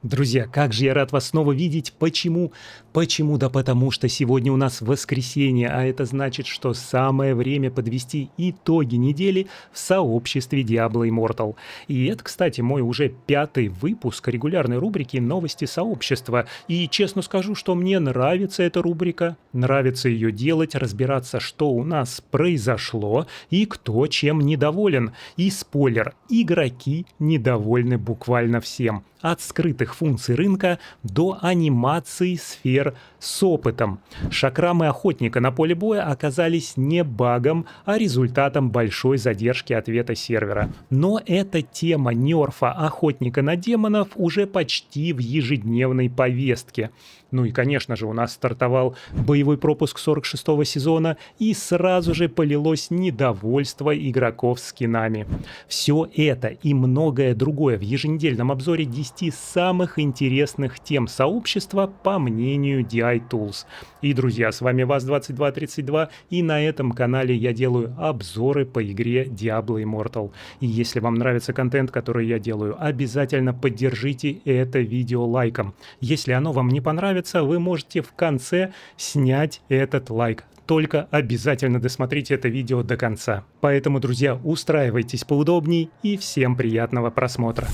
Друзья, как же я рад вас снова видеть. Почему? Почему? Да потому что сегодня у нас воскресенье, а это значит, что самое время подвести итоги недели в сообществе Diablo Immortal. И это, кстати, мой уже 5-й выпуск регулярной рубрики «Новости сообщества». И честно скажу, что мне нравится эта рубрика, нравится ее делать, разбираться, что у нас произошло и кто чем недоволен. И спойлер, игроки недовольны буквально всем. От скрытых функций рынка до анимации сфер с опытом. Шакрамы охотника на поле боя оказались не багом, а результатом большой задержки ответа сервера. Но эта тема нерфа охотника на демонов уже почти в ежедневной повестке. Ну и, конечно же, у нас стартовал боевой пропуск 46-го сезона, и сразу же полилось недовольство игроков скинами. Все это и многое другое в еженедельном обзоре 10 самых интересных тем сообщества по мнению DI Tools. И, друзья, с вами ВАЗ-2232, и на этом канале я делаю обзоры по игре Diablo Immortal. И если вам нравится контент, который я делаю, обязательно поддержите это видео лайком. Если оно вам не понравится, вы можете в конце снять этот лайк. Только обязательно досмотрите это видео до конца. Поэтому, друзья, устраивайтесь поудобней и всем приятного просмотра.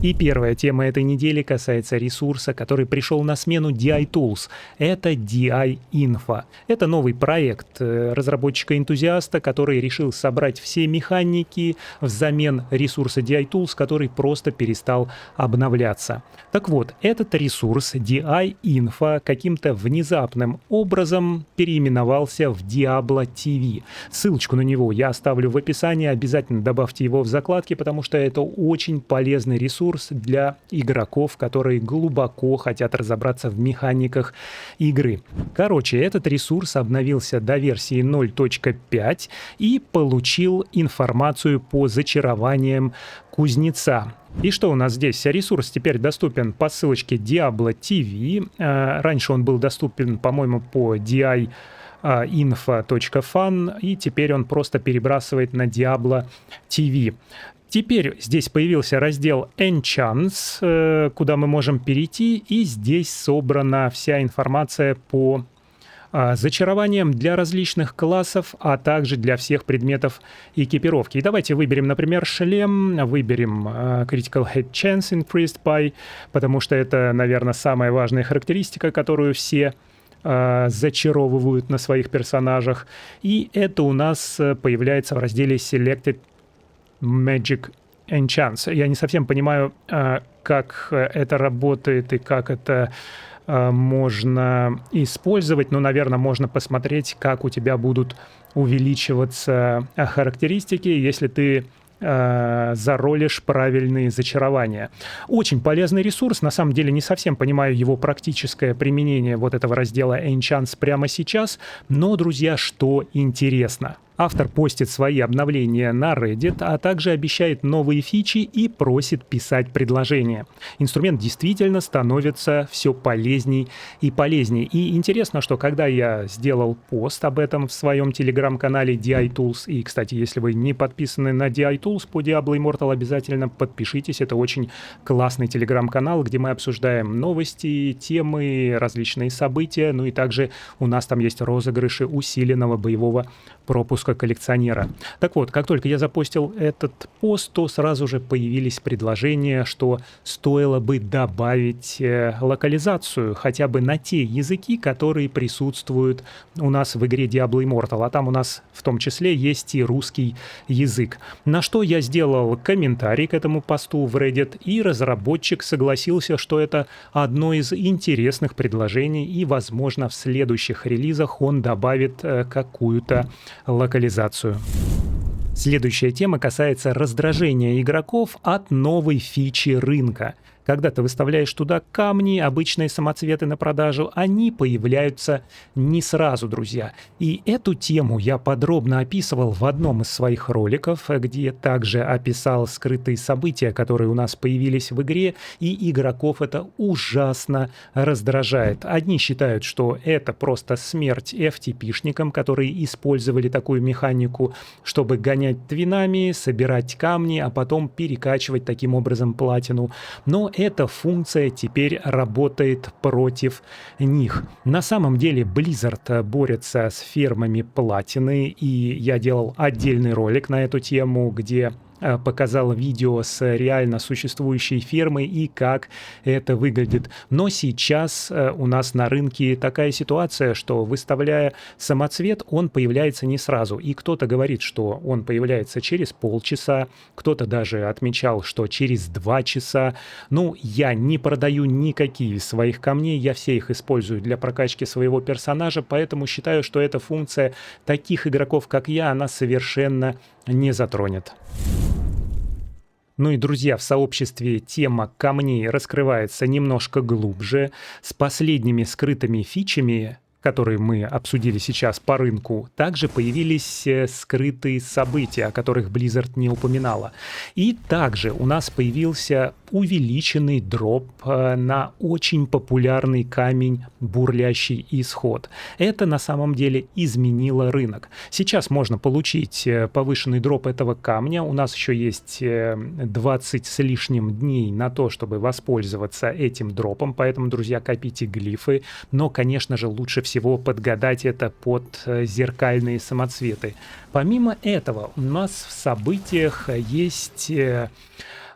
И первая тема этой недели касается ресурса, который пришел на смену DI Tools. Это DI Info. Это новый проект разработчика-энтузиаста, который решил собрать все механики взамен ресурса DI Tools, который просто перестал обновляться. Так вот, этот ресурс DI Info каким-то внезапным образом переименовался в Diablo TV. Ссылочку на него я оставлю в описании, обязательно добавьте его в закладки, потому что это очень полезный ресурс для игроков, которые глубоко хотят разобраться в механиках игры. Короче, этот ресурс обновился до версии 0.5 и получил информацию по зачарованиям кузнеца. И что у нас здесь? Ресурс теперь доступен по ссылочке Diablo TV. Раньше он был доступен, по-моему, по DI info.fan, и теперь он просто перебрасывает на Diablo TV. Теперь здесь появился раздел Enchants, куда мы можем перейти, и здесь собрана вся информация по зачарованиям для различных классов, а также для всех предметов экипировки. И давайте выберем, например, шлем, выберем Critical Hit Chance Increased by, потому что это, наверное, самая важная характеристика, которую все зачаровывают на своих персонажах. И это у нас появляется в разделе Selected Magic Enchants. Я не совсем понимаю, как это работает и как это можно использовать, но, наверное, можно посмотреть, как у тебя будут увеличиваться характеристики, если ты заролишь правильные зачарования. Очень полезный ресурс. На самом деле не совсем понимаю его практическое применение вот этого раздела Enchants прямо сейчас, но, друзья, что интересно. Автор постит свои обновления на Reddit, а также обещает новые фичи и просит писать предложения. Инструмент действительно становится все полезней и полезней. И интересно, что когда я сделал пост об этом в своем телеграм-канале DI Tools, и, кстати, если вы не подписаны на DI Tools по Diablo Immortal, обязательно подпишитесь. Это очень классный телеграм-канал, где мы обсуждаем новости, темы, различные события. Ну и также у нас там есть розыгрыши усиленного боевого пропуска коллекционера. Так вот, как только я запостил этот пост, то сразу же появились предложения, что стоило бы добавить локализацию хотя бы на те языки, которые присутствуют у нас в игре Diablo Immortal. А там у нас в том числе есть и русский язык. На что я сделал комментарий к этому посту в Reddit, и разработчик согласился, что это одно из интересных предложений, и, возможно, в следующих релизах он добавит какую-то локализацию. Следующая тема касается раздражения игроков от новой фичи рынка. Когда ты выставляешь туда камни, обычные самоцветы на продажу, они появляются не сразу, друзья. И эту тему я подробно описывал в одном из своих роликов, где также описал скрытые события, которые у нас появились в игре, и игроков это ужасно раздражает. Одни считают, что это просто смерть FTP-шникам, которые использовали такую механику, чтобы гонять твинами, собирать камни, а потом перекачивать таким образом платину. Но эта функция теперь работает против них. На самом деле Blizzard борется с фермами платины, и я делал отдельный ролик на эту тему, где показал видео с реально существующей фермой и как это выглядит. Но сейчас у нас на рынке такая ситуация, что выставляя самоцвет, он появляется не сразу. И кто-то говорит, что он появляется через полчаса, кто-то даже отмечал, что через 2 часа. Ну, я не продаю никакие из своих камней, я все их использую для прокачки своего персонажа, поэтому считаю, что эта функция таких игроков, как я, она совершенно не затронет. Ну и, друзья, в сообществе тема камней раскрывается немножко глубже, с последними скрытыми фичами, которые мы обсудили сейчас по рынку, также появились скрытые события, о которых Blizzard не упоминала. И также у нас появился увеличенный дроп на очень популярный камень «Бурлящий исход». Это на самом деле изменило рынок. Сейчас можно получить повышенный дроп этого камня. У нас еще есть 20 с лишним дней на то, чтобы воспользоваться этим дропом, поэтому, друзья, копите глифы. Но, конечно же, лучше всего подгадать это под зеркальные самоцветы. Помимо этого, у нас в событиях есть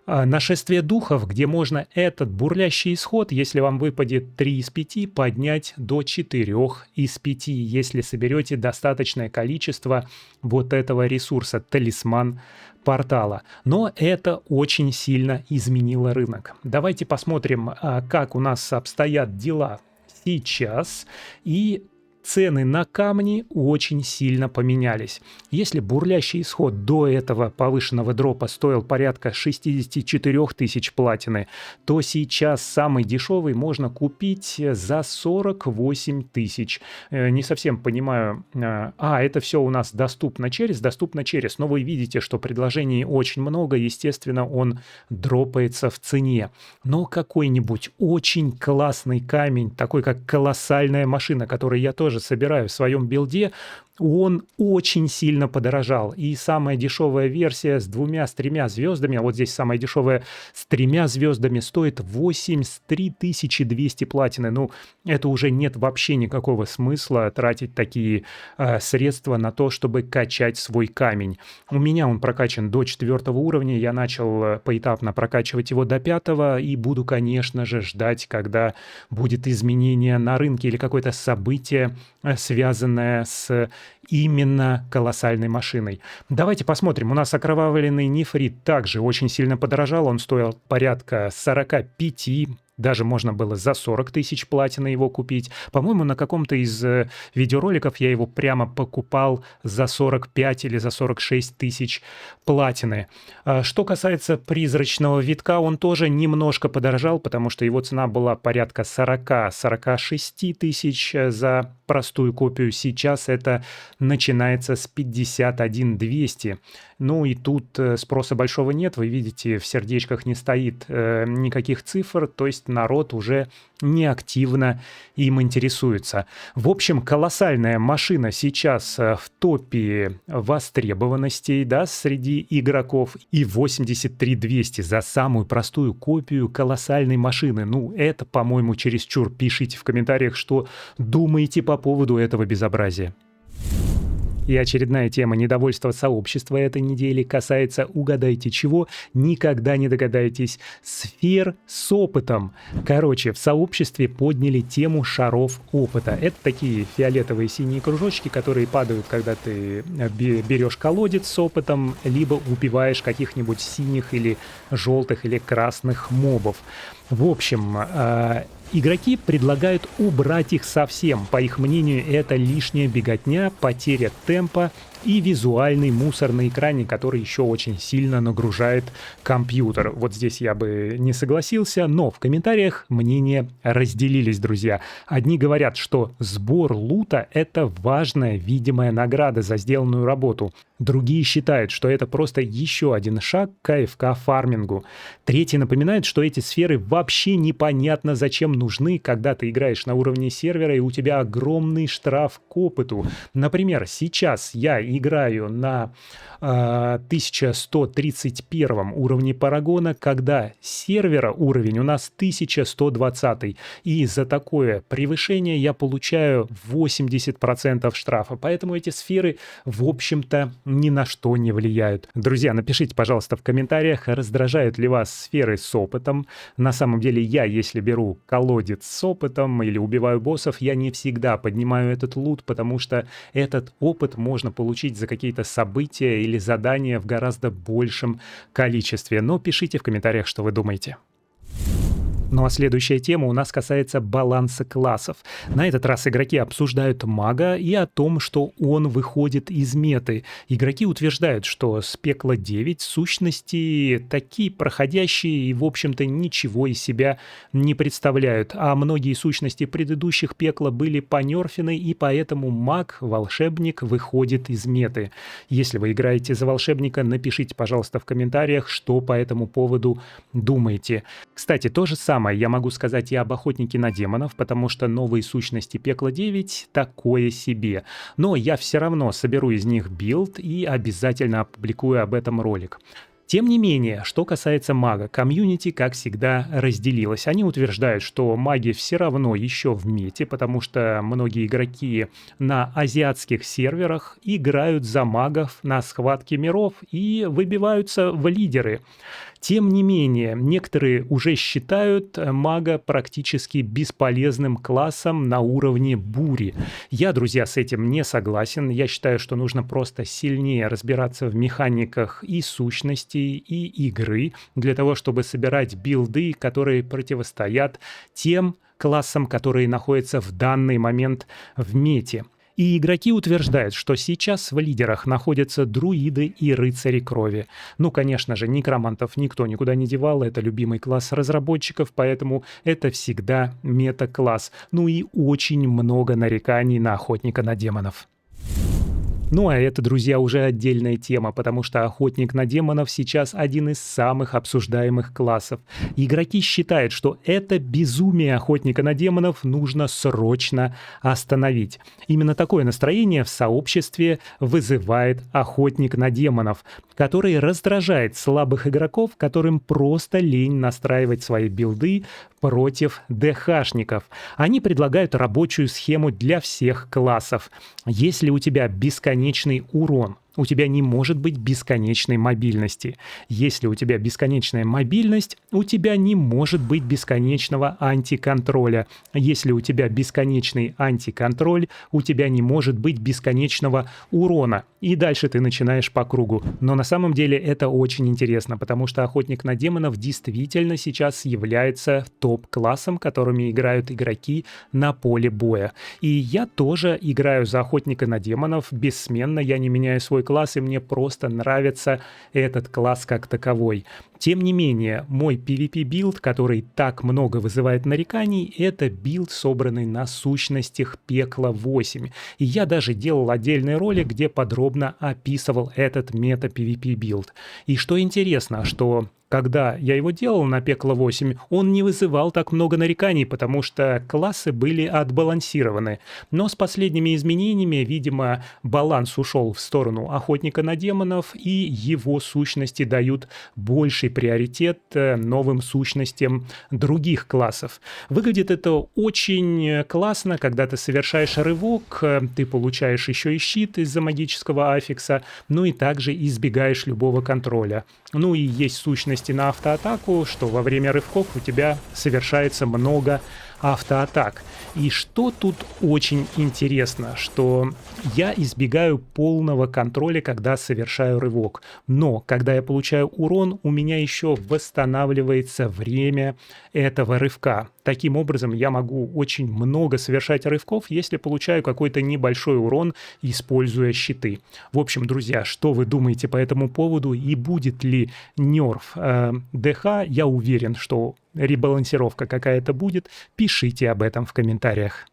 нашествие духов, где можно этот бурлящий исход, если вам выпадет 3 из 5, поднять до 4 из 5, если соберете достаточное количество вот этого ресурса, талисман портала. Но это очень сильно изменило рынок. Давайте посмотрим, как у нас обстоят дела сейчас. И цены на камни очень сильно поменялись. Если бурлящий исход до этого повышенного дропа стоил порядка 64 тысяч платины, то сейчас самый дешевый можно купить за 48 тысяч. Не совсем понимаю. Это все у нас доступно через. Но вы видите, что предложений очень много. Естественно, он дропается в цене. Но какой-нибудь очень классный камень, такой как колоссальная машина, который я тоже собираю в своем билде, он очень сильно подорожал. И самая дешевая версия с 2, с 3 звездами, а вот здесь самая дешевая с 3 звездами, стоит 83 200 платины. Ну, это уже нет вообще никакого смысла тратить такие средства на то, чтобы качать свой камень. У меня он прокачан до 4 уровня, я начал поэтапно прокачивать его до 5, и буду, конечно же, ждать, когда будет изменение на рынке или какое-то событие, связанное с именно колоссальной машиной. Давайте посмотрим. У нас окровавленный нефрит также очень сильно подорожал. Он стоил порядка 45, даже можно было за 40 тысяч платины его купить. По-моему, на каком-то из видеороликов я его прямо покупал за 45 или за 46 тысяч платины. Что касается призрачного витка, он тоже немножко подорожал, потому что его цена была порядка 40-46 тысяч за простую копию. Сейчас это начинается с 51 200. Ну и тут спроса большого нет. Вы видите, в сердечках не стоит никаких цифр, то есть народ уже неактивно им интересуется. В общем, колоссальная машина сейчас в топе востребованностей, да, среди игроков, и 83 200 за самую простую копию колоссальной машины. Ну, это, по-моему, чересчур. Пишите в комментариях, что думаете по поводу этого безобразия. И очередная тема недовольства сообщества этой недели касается, угадайте чего, никогда не догадаетесь, сфер с опытом. Короче, в сообществе подняли тему шаров опыта. Это такие фиолетовые синие кружочки, которые падают, когда ты берешь колодец с опытом, либо убиваешь каких-нибудь синих или желтых или красных мобов. В общем, игроки предлагают убрать их совсем. По их мнению, это лишняя беготня, потеря темпа и визуальный мусор на экране, который еще очень сильно нагружает компьютер. Вот здесь я бы не согласился, но в комментариях мнения разделились, друзья. Одни говорят, что сбор лута — это важная видимая награда за сделанную работу. Другие считают, что это просто еще один шаг к АФК-фармингу. Третьи напоминают, что эти сферы вообще непонятно зачем нужны, когда ты играешь на уровне сервера и у тебя огромный штраф к опыту. Например, сейчас я играю на 1131 уровне парагона, когда сервера уровень у нас 1120. И за такое превышение я получаю 80% штрафа. Поэтому эти сферы, в общем-то, ни на что не влияют. Друзья, напишите, пожалуйста, в комментариях, раздражают ли вас сферы с опытом. На самом деле я, если беру колодец с опытом или убиваю боссов, я не всегда поднимаю этот лут, потому что этот опыт можно получить за какие-то события или задания в гораздо большем количестве. Но пишите в комментариях, что вы думаете. Ну а следующая тема у нас касается баланса классов. На этот раз игроки обсуждают мага и о том, что он выходит из меты. Игроки утверждают, что с пекла 9 сущности такие проходящие и, в общем-то, ничего из себя не представляют. А многие сущности предыдущих пекла были понерфены, и поэтому маг, волшебник, выходит из меты. Если вы играете за волшебника, напишите, пожалуйста, в комментариях, что по этому поводу думаете. Кстати, то же самое я могу сказать и об охотнике на демонов, потому что новые сущности пекла 9 такое себе. Но я все равно соберу из них билд и обязательно опубликую об этом ролик. Тем не менее, что касается мага, комьюнити, как всегда, разделилось. Они утверждают, что маги все равно еще в мете, потому что многие игроки на азиатских серверах играют за магов на схватке миров и выбиваются в лидеры. Тем не менее, некоторые уже считают мага практически бесполезным классом на уровне бури. Я, друзья, с этим не согласен. Я считаю, что нужно просто сильнее разбираться в механиках и сущностей, и игры, для того, чтобы собирать билды, которые противостоят тем классам, которые находятся в данный момент в мете. И игроки утверждают, что сейчас в лидерах находятся друиды и рыцари крови. Ну, конечно же, некромантов никто никуда не девал, это любимый класс разработчиков, поэтому это всегда мета-класс. Ну и очень много нареканий на охотника на демонов. Ну а это, друзья, уже отдельная тема, потому что охотник на демонов сейчас один из самых обсуждаемых классов. Игроки считают, что это безумие охотника на демонов нужно срочно остановить. Именно такое настроение в сообществе вызывает охотник на демонов, который раздражает слабых игроков, которым просто лень настраивать свои билды против ДХшников. Они предлагают рабочую схему для всех классов. Если у тебя бесконечный урон, у тебя не может быть бесконечной мобильности. Если у тебя бесконечная мобильность, у тебя не может быть бесконечного антиконтроля. Если у тебя бесконечный антиконтроль, у тебя не может быть бесконечного урона. И дальше ты начинаешь по кругу. Но на самом деле это очень интересно, потому что охотник на демонов действительно сейчас является топ-классом, которыми играют игроки на поле боя. И я тоже играю за охотника на демонов бессменно, я не меняю свой класс, и мне просто нравится этот класс как таковой. Тем не менее, мой PvP-билд, который так много вызывает нареканий, это билд, собранный на сущностях пекла 8. И я даже делал отдельный ролик, где подробно описывал этот мета-PvP-билд. И что интересно, что когда я его делал на пекло 8, он не вызывал так много нареканий, потому что классы были отбалансированы. Но с последними изменениями, видимо, баланс ушел в сторону охотника на демонов, и его сущности дают больший приоритет новым сущностям других классов. Выглядит это очень классно, когда ты совершаешь рывок, ты получаешь еще и щит из-за магического аффикса, ну и также избегаешь любого контроля. Ну и есть сущности на автоатаку, что во время рывков у тебя совершается много автоатак. И что тут очень интересно, что я избегаю полного контроля, когда совершаю рывок. Но когда я получаю урон, у меня еще восстанавливается время этого рывка. Таким образом, я могу очень много совершать рывков, если получаю какой-то небольшой урон, используя щиты. В общем, друзья, что вы думаете по этому поводу и будет ли нерф ДХ? Я уверен, что ребалансировка какая-то будет. Пишите об этом в комментариях.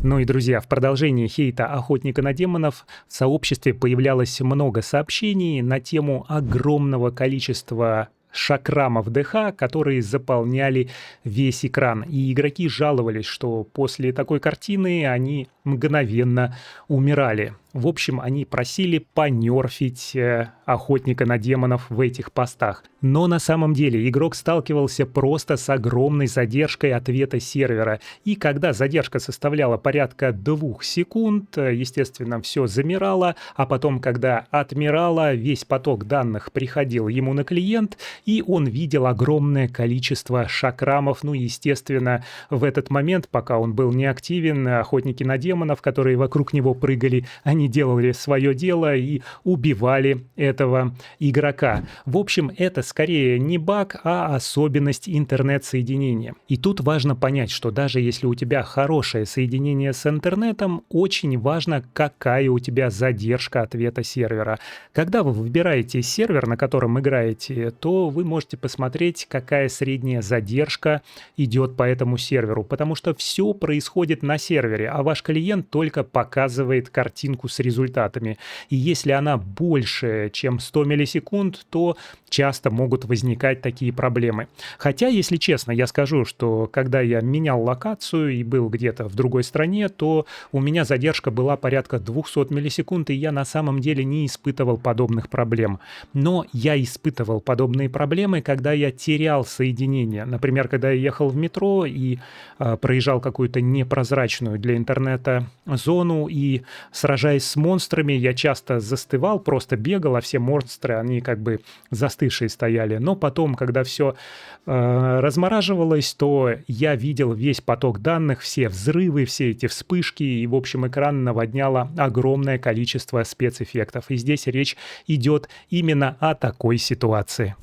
Ну и, друзья, в продолжении хейта охотника на демонов в сообществе появлялось много сообщений на тему огромного количества шакрамов ДХ, которые заполняли весь экран. И игроки жаловались, что после такой картины они мгновенно умирали. В общем, они просили понерфить охотника на демонов в этих постах. Но на самом деле игрок сталкивался просто с огромной задержкой ответа сервера. И когда задержка составляла порядка 2 секунд, естественно, все замирало, а потом, когда отмирало, весь поток данных приходил ему на клиент, и он видел огромное количество шакрамов. Ну, естественно, в этот момент, пока он был неактивен, охотники на демонов, которые вокруг него прыгали, они делали свое дело и убивали этого игрока. В общем, это скорее не баг, а особенность интернет-соединения. И тут важно понять, что даже если у тебя хорошее соединение с интернетом, очень важно, какая у тебя задержка ответа сервера. Когда вы выбираете сервер, на котором играете, то вы можете посмотреть, какая средняя задержка идет по этому серверу, потому что все происходит на сервере, а ваш клиент только показывает картинку с результатами. И если она больше, чем 100 миллисекунд, то часто могут возникать такие проблемы. Хотя, если честно, я скажу, что когда я менял локацию и был где-то в другой стране, то у меня задержка была порядка 200 миллисекунд, и я на самом деле не испытывал подобных проблем. Но я испытывал подобные проблемы, когда я терял соединение. Например, когда я ехал в метро и проезжал какую-то непрозрачную для интернета зону, и сражаясь с монстрами, я часто застывал, просто бегал, а все монстры, они как бы застывшие стояли. Но потом, когда все размораживалось, то я видел весь поток данных, все взрывы, все эти вспышки, и, в общем, экран наводняло огромное количество спецэффектов. И здесь речь идет именно о такой ситуации.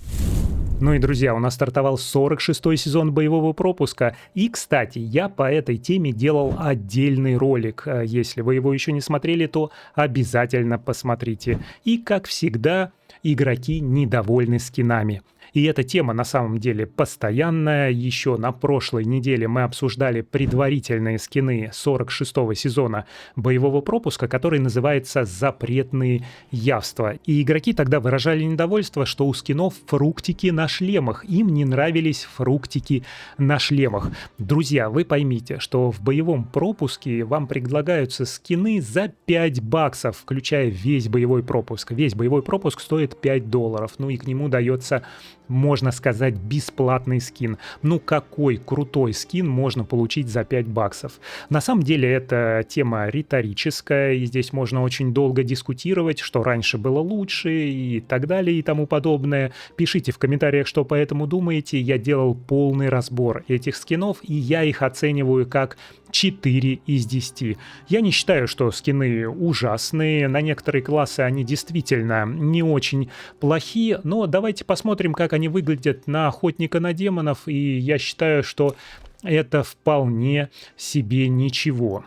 Ну и, друзья, у нас стартовал 46-й сезон боевого пропуска. И, кстати, я по этой теме делал отдельный ролик. Если вы его еще не смотрели, то обязательно посмотрите. И, как всегда, игроки недовольны скинами. И эта тема на самом деле постоянная. Еще на прошлой неделе мы обсуждали предварительные скины 46-го сезона боевого пропуска, который называется «Запретные явства». И игроки тогда выражали недовольство, что у скинов фруктики на шлемах. Им не нравились фруктики на шлемах. Друзья, вы поймите, что в боевом пропуске вам предлагаются скины за $5, включая весь боевой пропуск. Весь боевой пропуск стоит $5. Ну и к нему дается, можно сказать, бесплатный скин. Ну какой крутой скин можно получить за $5? На самом деле это тема риторическая, и здесь можно очень долго дискутировать, что раньше было лучше и так далее и тому подобное. Пишите в комментариях, что по этому думаете. Я делал полный разбор этих скинов, и я их оцениваю как 4 из 10. Я не считаю, что скины ужасные. На некоторые классы они действительно не очень плохие, но давайте посмотрим, как они выглядят на охотника на демонов, и я считаю, что это вполне себе ничего.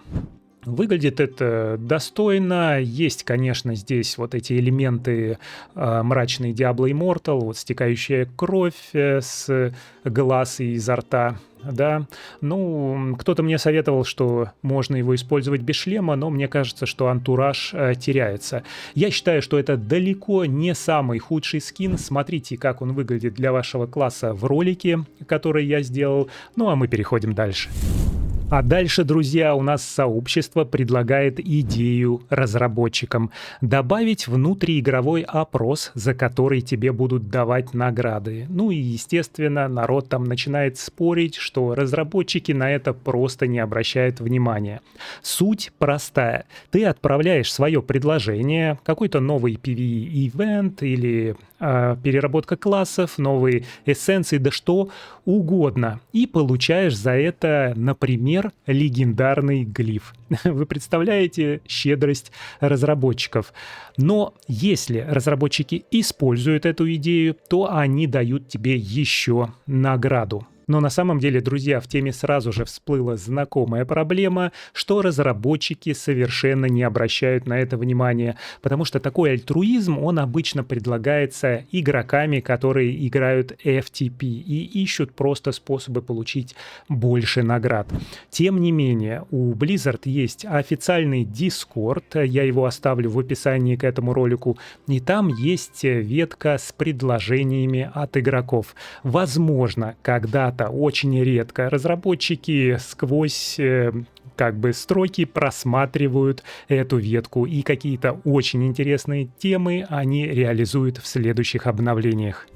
Выглядит это достойно. Есть, конечно, здесь вот эти элементы мрачный Diablo Immortal, вот стекающая кровь с глаз и изо рта. Да, ну, кто-то мне советовал, что можно его использовать без шлема, но мне кажется, что антураж теряется. Я считаю, что это далеко не самый худший скин. Смотрите, как он выглядит для вашего класса в ролике, который я сделал. Ну, а мы переходим дальше. А дальше, друзья, у нас сообщество предлагает идею разработчикам добавить внутриигровой опрос, за который тебе будут давать награды. Ну и, естественно, народ там начинает спорить, что разработчики на это просто не обращают внимания. Суть простая. Ты отправляешь свое предложение, какой-то новый PvE-ивент или переработка классов, новые эссенции, да что угодно, и получаешь за это, например, легендарный глиф. Вы представляете щедрость разработчиков? Но если разработчики используют эту идею, то они дают тебе еще награду. Но на самом деле, друзья, в теме сразу же всплыла знакомая проблема, что разработчики совершенно не обращают на это внимания, потому что такой альтруизм, он обычно предлагается игроками, которые играют FTP и ищут просто способы получить больше наград. Тем не менее, у Blizzard есть официальный Discord, я его оставлю в описании к этому ролику, и там есть ветка с предложениями от игроков. Возможно, когда-то, очень редко, разработчики сквозь как бы строки просматривают эту ветку, и какие-то очень интересные темы они реализуют в следующих обновлениях.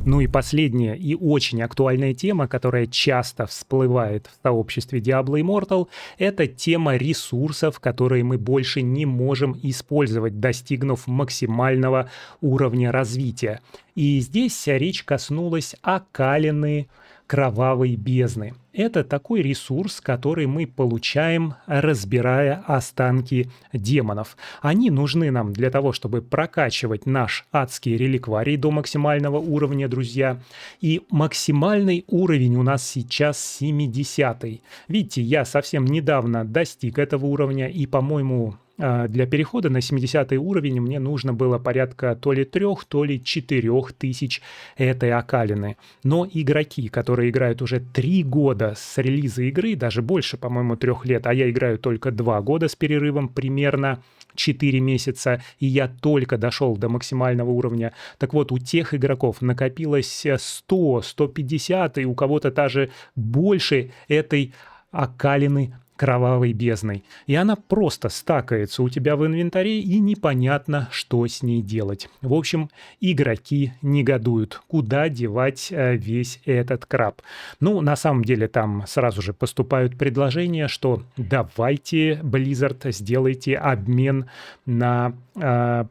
Ну и последняя и очень актуальная тема, которая часто всплывает в сообществе Diablo Immortal, это тема ресурсов, которые мы больше не можем использовать, достигнув максимального уровня развития. И здесь речь коснулась окалины кровавой бездны. Это такой ресурс, который мы получаем, разбирая останки демонов. Они нужны нам для того, чтобы прокачивать наш адский реликварий до максимального уровня, друзья. И максимальный уровень у нас сейчас 70-й. Видите, я совсем недавно достиг этого уровня, и, по-моему, для перехода на 70-й уровень мне нужно было порядка то ли 3, то ли 4 тысяч этой окалины. Но игроки, которые играют уже 3 года с релиза игры, даже больше, по-моему, 3 лет, а я играю только 2 года с перерывом примерно 4 месяца, и я только дошел до максимального уровня. Так вот, у тех игроков накопилось 100, 150, и у кого-то даже больше этой окалины кровавой бездной. И она просто стакается у тебя в инвентаре, и непонятно, что с ней делать. В общем, игроки негодуют, куда девать весь этот краб. Ну, на самом деле, там сразу же поступают предложения, что давайте, Blizzard, сделайте обмен на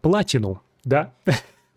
платину, да?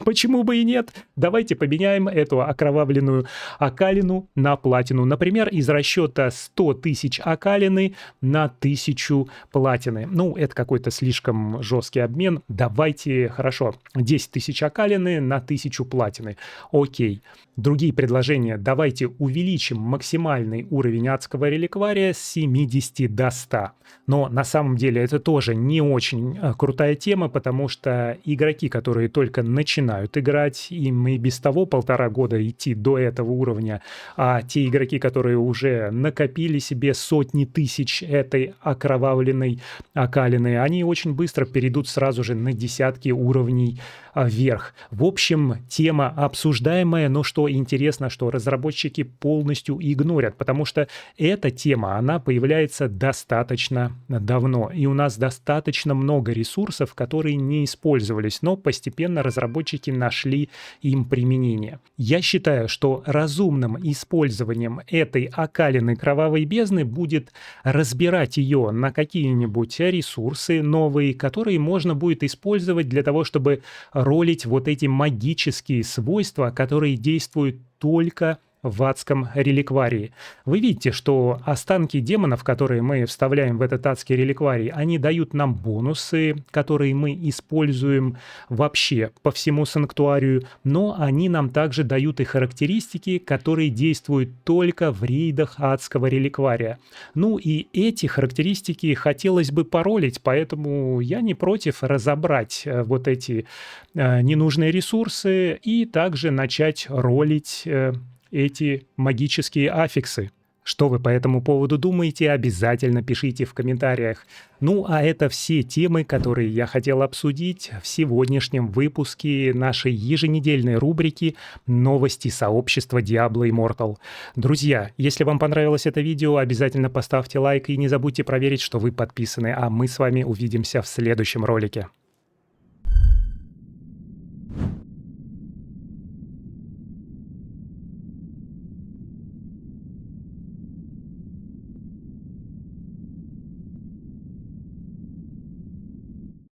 Почему бы и нет? Давайте поменяем эту окровавленную окалину на платину. Например, из расчета 100 тысяч окалины на 1000 платины. Ну, это какой-то слишком жесткий обмен. Давайте, хорошо, 10 тысяч окалины на 1000 платины. Окей. Другие предложения. Давайте увеличим максимальный уровень адского реликвария с 70 до 100. Но на самом деле это тоже не очень крутая тема, потому что игроки, которые только начинают играть, им и без того 1,5 года идти до этого уровня, а те игроки, которые уже накопили себе сотни тысяч этой окровавленной окалины, они очень быстро перейдут сразу же на десятки уровней вверх. В общем, тема обсуждаемая, но что интересно, что разработчики полностью игнорят, потому что эта тема, она появляется достаточно давно, и у нас достаточно много ресурсов, которые не использовались, но постепенно разработчики нашли им применение. Я считаю, что разумным использованием этой окалины кровавой бездны будет разбирать ее на какие-нибудь ресурсы новые, которые можно будет использовать для того, чтобы ролить вот эти магические свойства, которые действуют только в адском реликварии. Вы видите, что останки демонов, которые мы вставляем в этот адский реликварий, они дают нам бонусы, которые мы используем вообще по всему санктуарию, но они нам также дают и характеристики, которые действуют только в рейдах адского реликвария. Ну и эти характеристики хотелось бы паролить, поэтому я не против разобрать вот эти ненужные ресурсы и также начать ролить эти магические аффиксы. Что вы по этому поводу думаете, обязательно пишите в комментариях. Ну, а это все темы, которые я хотел обсудить в сегодняшнем выпуске нашей еженедельной рубрики «Новости сообщества Diablo Immortal». Друзья, если вам понравилось это видео, обязательно поставьте лайк и не забудьте проверить, что вы подписаны, а мы с вами увидимся в следующем ролике.